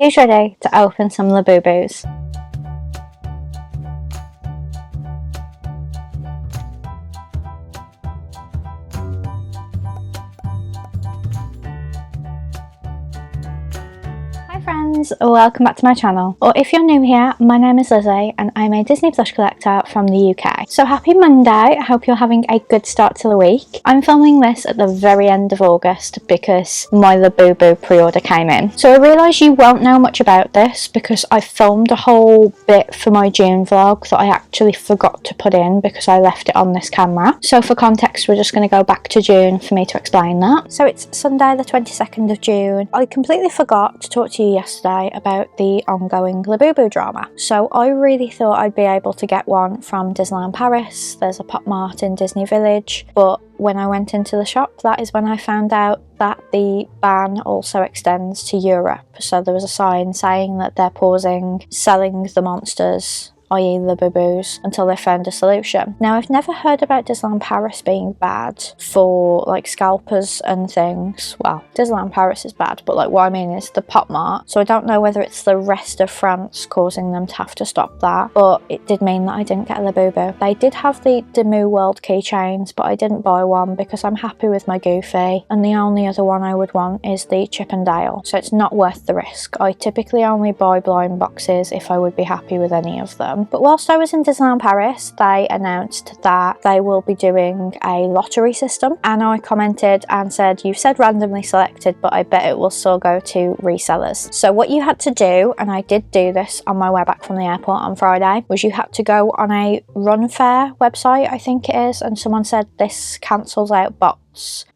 Who's ready to open some Labubus? Hi friends, welcome back to my channel. Or if you're new here, my name is Lizzie and I'm a Disney plush collector from the UK. So happy Monday, I hope you're having a good start to the week. I'm filming this at the very end of August because my Labubu pre-order came in. So I realise you won't know much about this because I filmed a whole bit for my June vlog that I actually forgot to put in because I left it on this camera. So for context, we're just going to go back to June for me to explain that. So it's Sunday the 22nd of June. I completely forgot to talk to you yesterday about the ongoing Labubu drama. So I really thought I'd be able to get one from Disneyland Paris. There's a Pop Mart in Disney Village, but when I went into the shop, that is when I found out that the ban also extends to Europe. So there was a sign saying that they're pausing selling the monsters, i.e. Labubus, until they found a solution. Now, I've never heard about Disneyland Paris being bad for like scalpers and things. Well, Disneyland Paris is bad, but like what I mean is the Pop Mart. So I don't know whether it's the rest of France causing them to have to stop that, but it did mean that I didn't get a Labubu. They did have the Demu World keychains, but I didn't buy one because I'm happy with my Goofy, and the only other one I would want is the Chip and Dale, so it's not worth the risk. I typically only buy blind boxes if I would be happy with any of them. But whilst I was in Disneyland Paris, they announced that they will be doing a lottery system, and I commented and said, you've said randomly selected, but I bet it will still go to resellers. So what you had to do, and I did do this on my way back from the airport on Friday, was you had to go on a Run Fair website, I think it is, and someone said this cancels out bots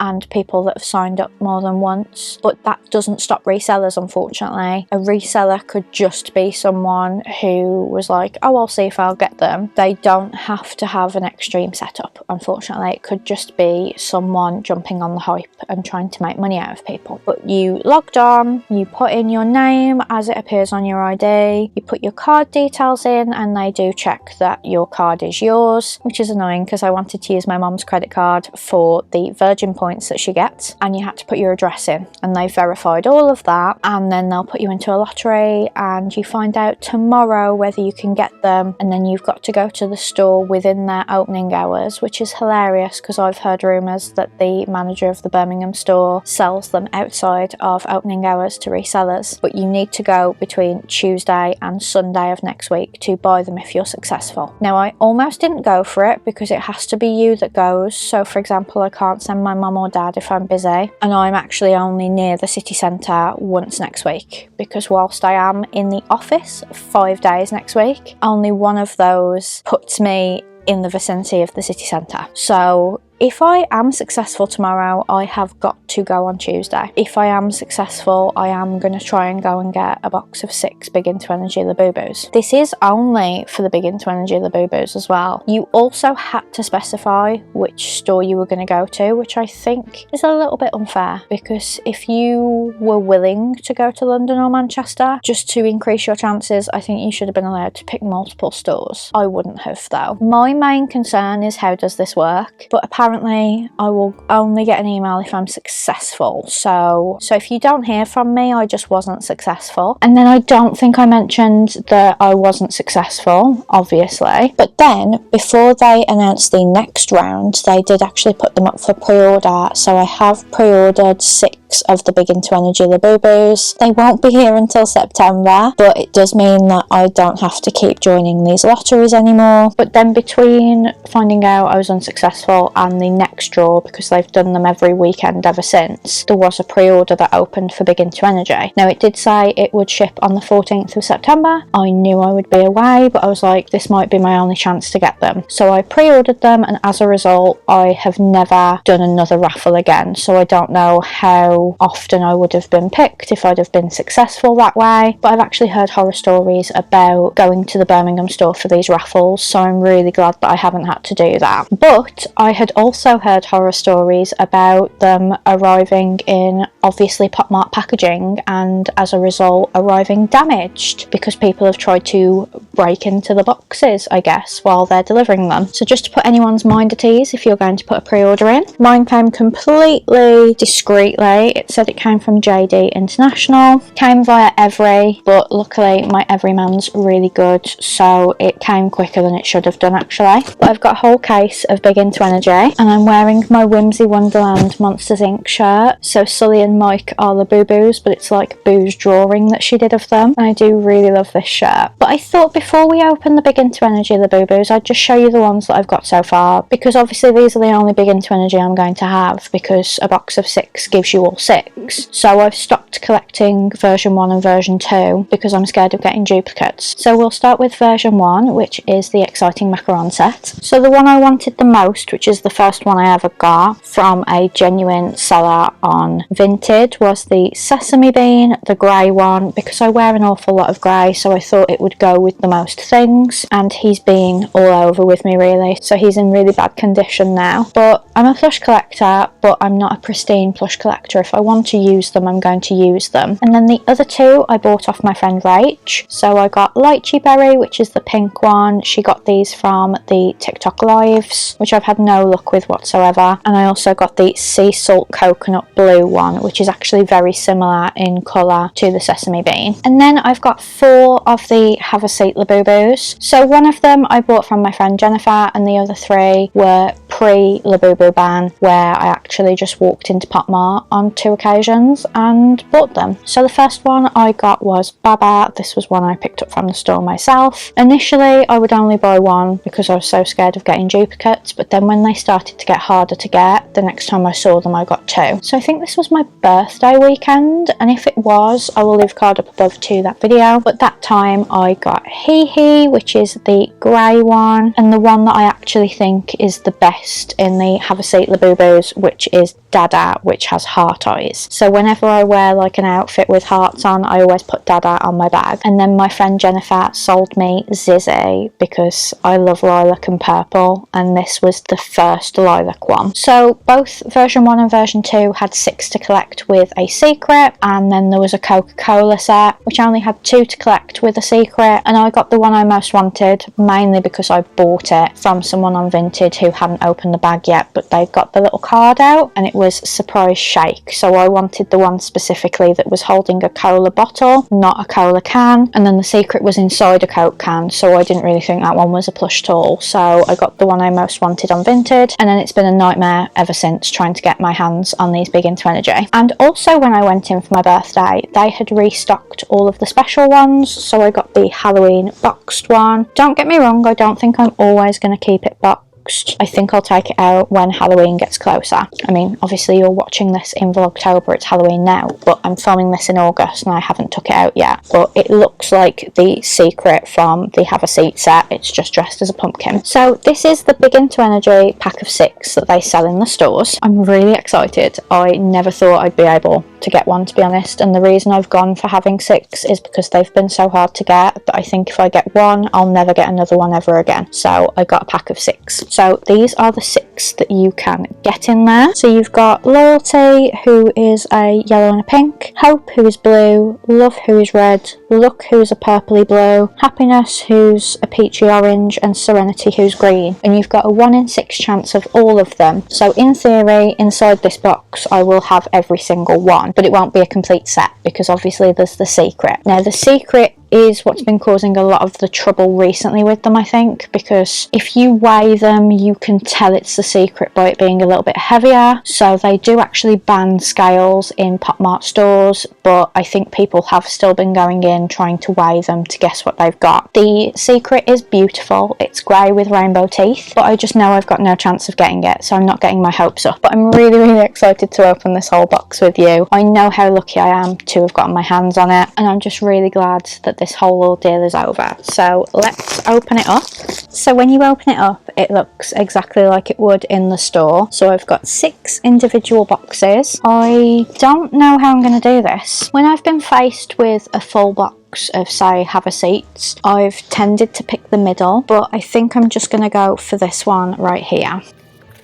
and people that have signed up more than once, but that doesn't stop resellers, unfortunately. A reseller could just be someone who was like, oh, I'll see if I'll get them. They don't have to have an extreme setup, unfortunately. It could just be someone jumping on the hype and trying to make money out of people. But you logged on, you put in your name as it appears on your ID, you put your card details in, and they do check that your card is yours, which is annoying because I wanted to use my mum's credit card for the Virgin points that she gets, and you had to put your address in, and they verified all of that, and then they'll put you into a lottery and you find out tomorrow whether you can get them, and then you've got to go to the store within their opening hours, which is hilarious because I've heard rumours that the manager of the Birmingham store sells them outside of opening hours to resellers, but you need to go between Tuesday and Sunday of next week to buy them if you're successful. Now, I almost didn't go for it because it has to be you that goes. So for example, I can't send my mum or dad if I'm busy, and I'm actually only near the city centre once next week because whilst I am in the office 5 days next week, only one of those puts me in the vicinity of the city centre. So if I am successful tomorrow, I have got to go on Tuesday. If I am successful, I am going to try and go and get a box of 6 Big Into Energy Labubus. This is only for the Big Into Energy Labubus as well. You also had to specify which store you were going to go to, which I think is a little bit unfair because if you were willing to go to London or Manchester just to increase your chances, I think you should have been allowed to pick multiple stores. I wouldn't have though. My main concern is how does this work? But apparently I will only get an email if I'm successful. So if you don't hear from me, I just wasn't successful. And then I don't think I mentioned that I wasn't successful, obviously. But then before they announced the next round, they did actually put them up for pre-order. So I have pre-ordered 6 of the Big Into Energy Labubus. They won't be here until September, but it does mean that I don't have to keep joining these lotteries anymore. But then between finding out I was unsuccessful and the next draw, because they've done them every weekend ever since, there was a pre-order that opened for Big Into Energy. Now it did say it would ship on the 14th of September. I knew I would be away, but I was like, this might be my only chance to get them. So I pre-ordered them, and as a result I have never done another raffle again. So I don't know how often I would have been picked if I'd have been successful that way, but I've actually heard horror stories about going to the Birmingham store for these raffles, so I'm really glad that I haven't had to do that. But I had also heard horror stories about them arriving in obviously Pop Mart packaging and as a result arriving damaged because people have tried to break into the boxes, I guess, while they're delivering them. So just to put anyone's mind at ease if you're going to put a pre-order in. Mine came completely discreetly. It said it came from JD International. Came via Every, but luckily my Everyman's really good, so it came quicker than it should have done actually. But I've got a whole case of Big Into Energy, and I'm wearing my Whimsy Wonderland Monsters Inc. shirt. So Sully and Mike are Labubus, but it's like Boo's drawing that she did of them, and I do really love this shirt. But I thought before we open the Big Into Energy Labubus, I'd just show you the ones that I've got so far, because obviously these are the only Big Into Energy I'm going to have, because a box of 6 gives you all 6. So I've stopped collecting version 1 and version 2 because I'm scared of getting duplicates. So we'll start with version 1, which is the Exciting Macaron set. So the one I wanted the most, which is the first one I ever got from a genuine seller on Vinted, was the Sesame Bean, the grey one, because I wear an awful lot of grey, so I thought it would go with the most things, and he's been all over with me really, so he's in really bad condition now. But I'm a plush collector, but I'm not a pristine plush collector. If I want to use them, I'm going to use them. And then the other two I bought off my friend Rach. So I got Lychee Berry, which is the pink one. She got these from the TikTok lives, which I've had no luck with whatsoever. And I also got the Sea Salt Coconut Blue one, which is actually very similar in colour to the Sesame Bean. And then I've got 4 of the Have a Seat Labubus. So one of them I bought from my friend Jennifer, and the other 3 were pre-Labubu ban, where I actually just walked into Pop Mart on 2 occasions and bought them. So the first one I got was Baba. This was one I picked up from the store myself. Initially I would only buy one because I was so scared of getting duplicates, but then when they started to get harder to get, the next time I saw them I got 2. So I think this was my birthday weekend, and if it was, I will leave a card up above to that video. But that time I got Hee Hee, which is the grey one, and the one that I actually think is the best in the Have a Seat Labubus, which is Dada, which has heart eyes. So whenever I wear like an outfit with hearts on, I always put Dada on my bag. And then my friend Jennifer sold me Zizzy because I love lilac and purple, and this was the first lilac one. So both version 1 and version 2 had 6 to collect with a secret, and then there was a Coca-Cola set which only had 2 to collect with a secret, and I got the one I most wanted, mainly because I bought it from someone on Vinted who hadn't opened the bag yet, but they got the little card out and it was surprise shake. So I wanted the one specifically that was holding a cola bottle, not a cola can, and then the secret was inside a Coke can, so I didn't really think that one was a plush at all. So I got the one I most wanted on Vinted, and then it's been a nightmare ever since trying to get my hands on these Big Into Energy. And also when I went in for my birthday, they had restocked all of the special ones, so I got the Halloween boxed one. Don't get me wrong, I don't think I'm always going to keep it boxed. I think I'll take it out when Halloween gets closer. I mean, obviously you're watching this in Vlogtober, it's Halloween now, but I'm filming this in August and I haven't took it out yet. But it looks like the secret from the Have a Seat set, it's just dressed as a pumpkin. So this is the Big Into Energy pack of 6 that they sell in the stores. I'm really excited. I never thought I'd be able to get one, to be honest, and the reason I've gone for having 6 is because they've been so hard to get that I think if I get one, I'll never get another one ever again. So I got a pack of 6. So these are the 6 that you can get in there. So you've got Loyalty, who is a yellow and a pink, Hope, who is blue, Love, who is red, Luck, who is a purpley blue, Happiness, who's a peachy orange, and Serenity, who's green. And you've got a 1 in 6 chance of all of them. So in theory, inside this box I will have every single one, but it won't be a complete set because obviously there's the secret. Now the secret is what's been causing a lot of the trouble recently with them, I think, because if you weigh them you can tell it's the secret by it being a little bit heavier. So they do actually ban scales in Pop Mart stores, but I think people have still been going in trying to weigh them to guess what they've got. The secret is beautiful, it's grey with rainbow teeth, but I just know I've got no chance of getting it, so I'm not getting my hopes up. But I'm really excited to open this whole box with you. I know how lucky I am to have gotten my hands on it, and I'm just really glad that this whole ordeal is over. So let's open it up. So when you open it up, it looks exactly like it would in the store. So I've got 6 individual boxes. I don't know how I'm going to do this. When I've been faced with a full box of, say, Have a Seats, I've tended to pick the middle, but I think I'm just going to go for this one right here.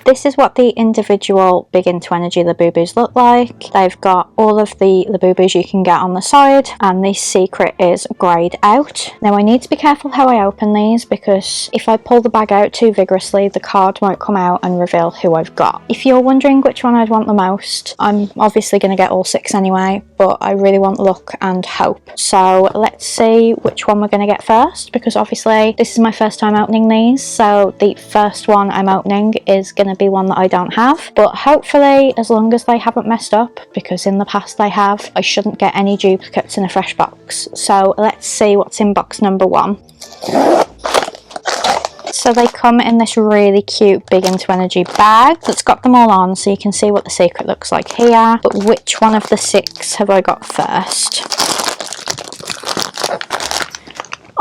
this is what the individual Big Into Energy Labubus look like. They've got all of the Labubus you can get on the side, and the secret is greyed out. Now I need to be careful how I open these, because if I pull the bag out too vigorously, the card won't come out and reveal who I've got. If you're wondering which one I'd want the most, I'm obviously going to get all 6 anyway, but I really want luck and hope. So let's see which one we're going to get first, because obviously this is my first time opening these, so the first one I'm opening is going to be one that I don't have. But hopefully, as long as they haven't messed up, because in the past they have, I shouldn't get any duplicates in a fresh box. So let's see what's in box number 1. So they come in this really cute Big Into Energy bag that's got them all on, so you can see what the secret looks like here. But which one of the 6 have I got first?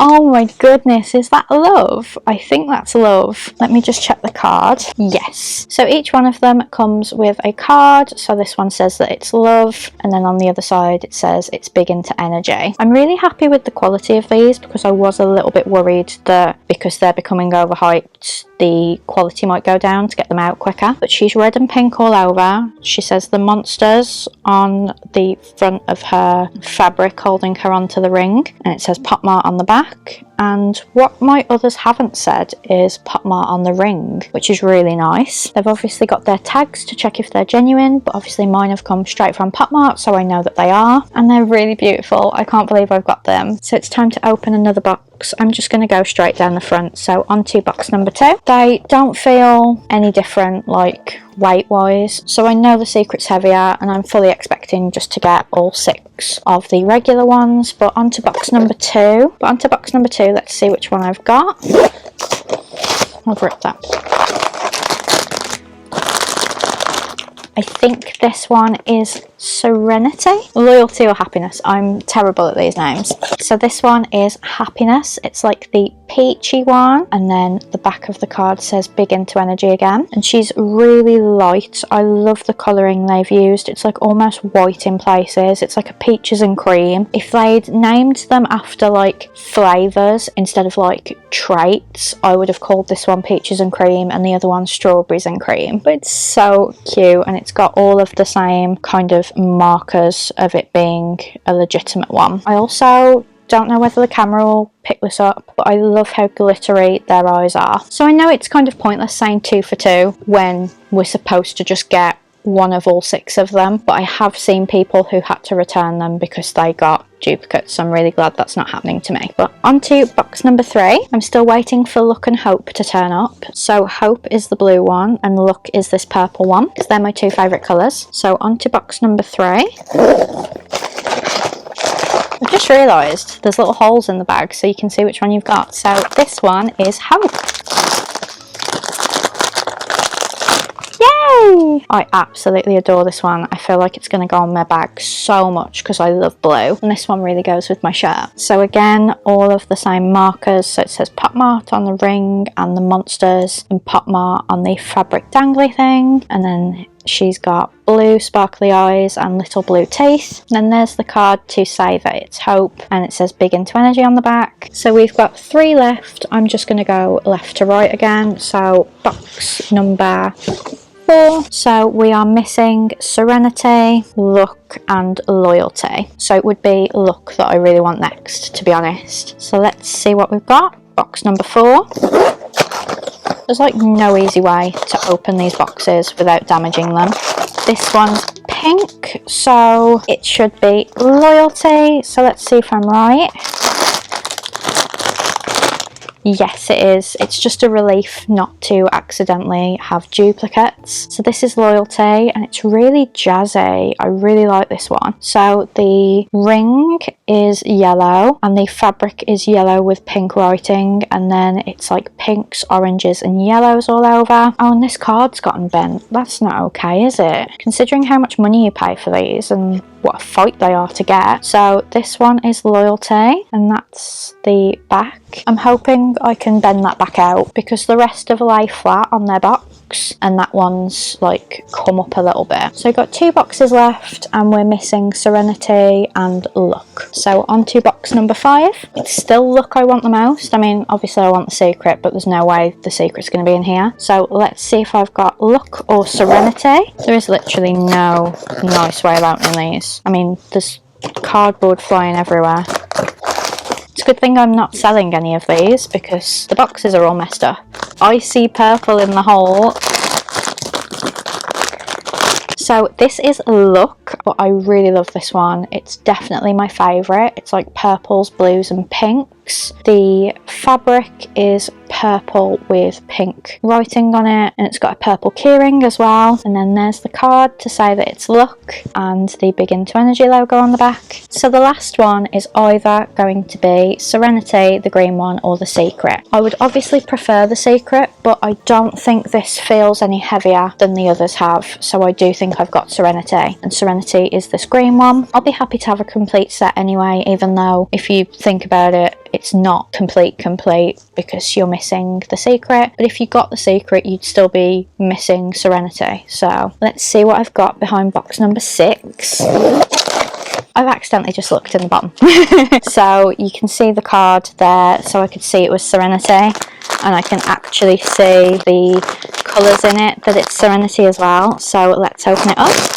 Oh my goodness, is that love? I think that's love. Let me just check the card. Yes. So each one of them comes with a card. So this one says that it's love, and then on the other side it says it's Big Into Energy. I'm really happy with the quality of these, because I was a little bit worried that because they're becoming overhyped, the quality might go down to get them out quicker. But she's red and pink all over. She says the monsters on the front of her fabric holding her onto the ring, and it says Pop Mart on the back. And what my others haven't said is Pop Mart on the ring, which is really nice. They've obviously got their tags to check if they're genuine, but obviously mine have come straight from Pop Mart, so I know that they are. And they're really beautiful. I can't believe I've got them. So it's time to open another box. I'm just going to go straight down the front. So onto box number 2. They don't feel any different, like weight wise, so I know the secret's heavier, and I'm fully expecting just to get all 6 of the regular ones. But onto box number 2. Let's see which one I've got. I've ripped that. I think this one is Serenity, Loyalty, or Happiness. I'm terrible at these names. So this one is Happiness. It's like the peachy one, and then the back of the card says Big Into Energy again. And she's really light. I love the colouring they've used. It's like almost white in places. It's like a peaches and cream. If they'd named them after like flavours instead of like traits, I would have called this one peaches and cream and the other one strawberries and cream. But it's so cute, and it's got all of the same kind of markers of it being a legitimate one. I also don't know whether the camera will pick this up, but I love how glittery their eyes are. So I know it's kind of pointless saying 2 for 2 when we're supposed to just get one of all 6 of them, but I have seen people who had to return them because they got duplicates, so I'm really glad that's not happening to me. But onto box number 3. I'm still waiting for Luck and Hope to turn up. So Hope is the blue one and Luck is this purple one, because they're my 2 favourite colours. So onto box number 3. I've just realised there's little holes in the bag so you can see which one you've got. So this one is Hope. Yay! I absolutely adore this one. I feel like it's going to go on my bag so much because I love blue, and this one really goes with my shirt. So again, all of the same markers. So it says Pop Mart on the ring and the monsters, and Pop Mart on the fabric dangly thing, and then she's got blue sparkly eyes and little blue teeth. And then there's the card to say that it's Hope, and it says Big Into Energy on the back. So we've got 3 left. I'm just going to go left to right again. So box number 4. So we are missing Serenity, Luck and Loyalty. So it would be Luck that I really want next, to be honest. So let's see what we've got. Box number 4. There's like no easy way to open these boxes without damaging them. This one's pink, so it should be Loyalty. So let's see if I'm right. Yes, it is. It's just a relief not to accidentally have duplicates. So this is Loyalty, and it's really jazzy. I really like this one. So the ring is yellow and the fabric is yellow with pink writing, and then it's like pinks, oranges and yellows all over. Oh, and this card's gotten bent. That's not okay, is it? Considering how much money you pay for these and what a fight they are to get. So this one is Loyalty, and that's the back. I'm hoping I can bend that back out because the rest have lay flat on their box. box, and that one's like come up a little bit. So I've got 2 boxes left, and we're missing Serenity and Luck. So on to box number 5. It's still Luck I want the most. I mean, obviously I want the secret, but there's no way the secret's going to be in here. So let's see if I've got Luck or Serenity. There is literally no nice way of opening these. I mean, there's cardboard flying everywhere. It's a good thing I'm not selling any of these because the boxes are all messed up. I see purple in the hole. So this is Luck, but I really love this one. It's definitely my favourite. It's like purples, blues and pinks. The fabric is purple with pink writing on it, and it's got a purple keyring as well. And then there's the card to say that it's Luck and the Big Into Energy logo on the back. So the last one is either going to be Serenity, the green one, or the secret. I would obviously prefer the secret, but I don't think this feels any heavier than the others have, so I do think I've got Serenity, and Serenity is this green one. I'll be happy to have a complete set anyway, even though if you think about it, it's not complete because you're missing the secret. But if you got the secret, you'd still be missing Serenity. So let's see what I've got behind box number 6. I've accidentally just looked in the bottom. So you can see the card there, so I could see it was Serenity, and I can actually see the colours in it that it's Serenity as well. So let's open it up.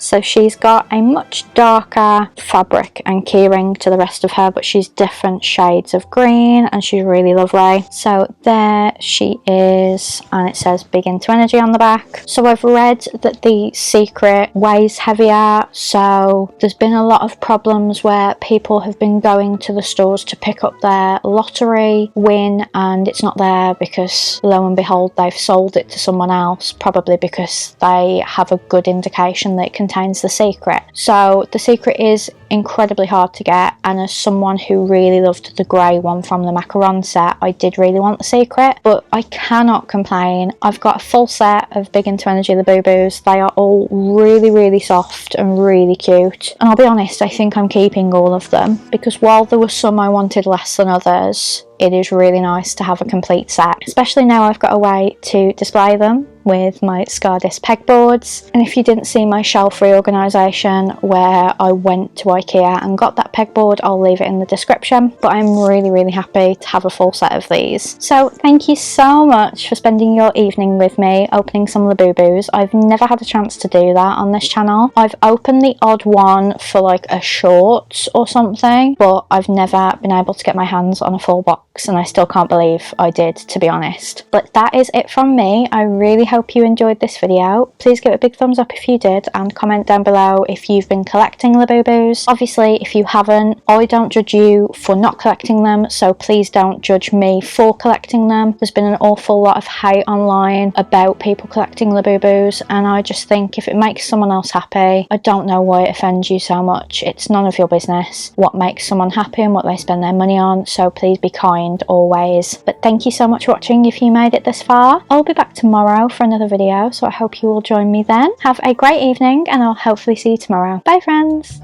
So she's got a much darker fabric and keyring to the rest of her, but she's different shades of green and she's really lovely. So there she is, and it says Big Into Energy on the back. So I've read that the secret weighs heavier, so there's been a lot of problems where people have been going to the stores to pick up their lottery win and it's not there because lo and behold they've sold it to someone else, probably because they have a good indication that it contains the secret. So the secret is incredibly hard to get, and as someone who really loved the grey one from the macaron set, I did really want the secret, but I cannot complain. I've got a full set of Big Into Energy Labubus. They are all really soft and really cute, and I'll be honest, I think I'm keeping all of them because while there were some I wanted less than others, it is really nice to have a complete set, especially now I've got a way to display them with my Scardis pegboards. And if you didn't see my shelf reorganisation where I went to IKEA and got that pegboard, I'll leave it in the description. But I'm really happy to have a full set of these. So thank you so much for spending your evening with me opening some Labubus. I've never had a chance to do that on this channel. I've opened the odd one for like a short or something, but I've never been able to get my hands on a full box, and I still can't believe I did, to be honest. But that is it from me. I really hope you enjoyed this video. Please give it a big thumbs up if you did, and comment down below if you've been collecting Labubus. Obviously, if you haven't, I don't judge you for not collecting them, so please don't judge me for collecting them. There's been an awful lot of hate online about people collecting Labubus, and I just think if it makes someone else happy, I don't know why it offends you so much. It's none of your business what makes someone happy and what they spend their money on, so please be kind always. But thank you so much for watching if you made it this far. I'll be back tomorrow for another video, so I hope you will join me then. Have a great evening, and I'll hopefully see you tomorrow. Bye friends!